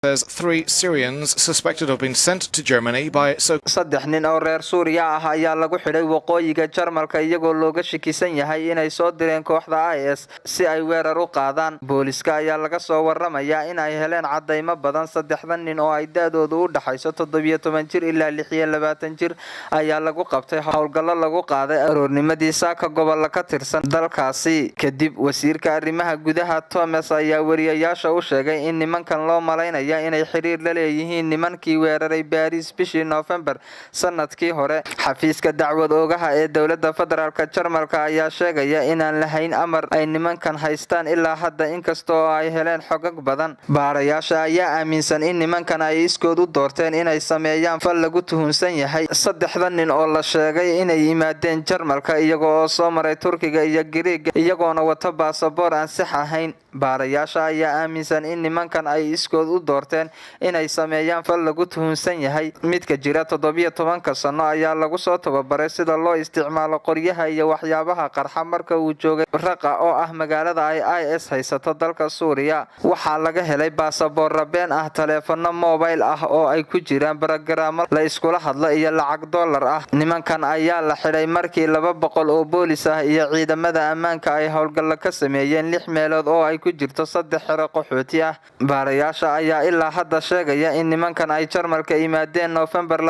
There's 3 Syrians suspected of being sent to Germany by saddex nin oo reer Suuriya ah ayaa lagu xidhay waqooyiga Jarmalka iyagoo looga shakisan yahay inay soo direen kooxda IS si ay weerar u qaadaan. Booliska ayaa laga soo waramayaa in ay heleen cadeymo badan. Saddexdan nin oo ay daadoodu u dhaxayso 17 jir ilaa 26 jir ayaa lagu qabtay howlgallo lagu qaaday aroornimadii saaka gobol ka tirsan dalkaasi. Kadib wasiirka arrimaha gudaha Thomas ayaa wariyayaasha u sheegay in nimankan loo malaynayo inay xiriir la leeyihiin nimankii weeraray Paris bishii November sanadkii hore. Xafiiska dacwad oogaha ee dawladda federaalka Jarmalka ayaa sheegaya inaan lahayn amar ay nimankan haystaan ilaa hadda, inkastoo ay heleen xogag badan. Baarayaasha ayaa aaminsan in nimankan ay iskood u doorteen inay sameeyaan fal lagu tuhunsan yahay. Saddexdan nin oo la sheegay inay yimaadeen Jarmalka iyagoo soo maray Turkiga iyo Greece iyagoona wata baasaboor aan sax ahayn. Baarayaasha ayaa aaminsan in nimankan ay iskood u doorteen inay sameeyaan fal lagu tuhunsan yahay. Midka jira 17 sano ayaa lagu soo tababaray sida loo isticmaalo qoryaha iyo waxyaabaha qarxa marka uu joogay Raqqa oo ah magaalada ay IS haysato dalka Suuriya. Waxaa laga helay baasaboor been ah, taleefano mobile ah oo ay ku jiraan barnaamijyo la iskula hadlo iyo lacag dollar ah. Nimankan ayaa la xidhay markii 200 oo boolis ah iyo ciidamada ammaanka ay howlgal ka sameeyeen 6 meelood oo ay ku jirto 3 xero qaxooti ah. Baarayaasha ayaa ilaa hadda sheegaya in nimankan ay Jarmalka yimaadeen November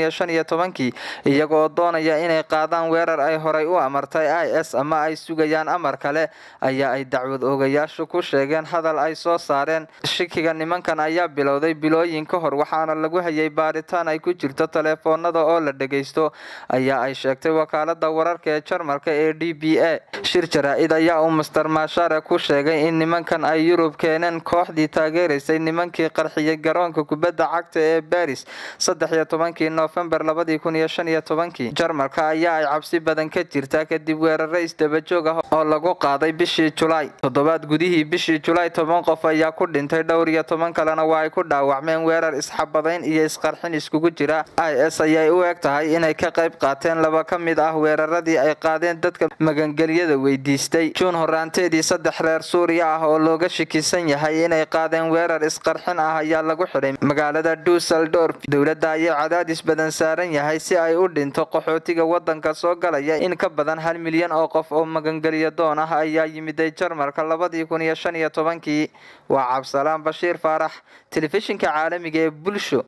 2015 iyagoo doonaya inay qaadaan weerar ay horay u amartay IS ama ay sugayaan amar kale, ayaa ay dacwad oogayaashu ku sheegeen hadal ay soo saareen. Shikiga nimankan ayaa bilowday bilooyin ka hor, waxaana lagu hayay baaritaan ay ku jirto taleefoonada oo la dhageysto, ayaa ay sheegtay wakaaladda wararka ee Jarmalka ee DPA. Shir jaraa'id ayaa Mr. Mashare ku sheegay in nimankan ay Yurub keeneen kooxdii taageeraysay nimankii qarxiyay garoonka kubadda cagta ee Paris 13 November 2015. Jarmalka ayaa ay cabsi badan ka jirta kadib weerar isdaba joog ah oo lagu qaaday bishii July. Toddobaad gudihii bishii July 10 qof ayaa ku dhintay, dhowr iyo 10 kalena waa ay ku dhaawacmeen weerar isxabadayn iyo isqarxin iskugu jira. IS ayay u eg tahay inay ka qayb qaateen laba ka mid ah weeraradii ay qaadeen dadka magangeliyada weydiistay. June horaanteedii 3 reer Suuriya ah oo looga shakisan yahay inay qaadeen weerar isqarxin ah ayaa lagu xidhay magaalada Düsseldorf. Dawladda ayaa cadaadis badan saaran yahay si ay u dhinto qaxootiga wadanka soo galaya. In ka badan 1 milyan oo qof oo magangeliyo doon ah ayaa yimiday Jarmalka 2015. Waa Cabsalaan Bashiir Faarax, telefishinka caalamiga ee Bulsho.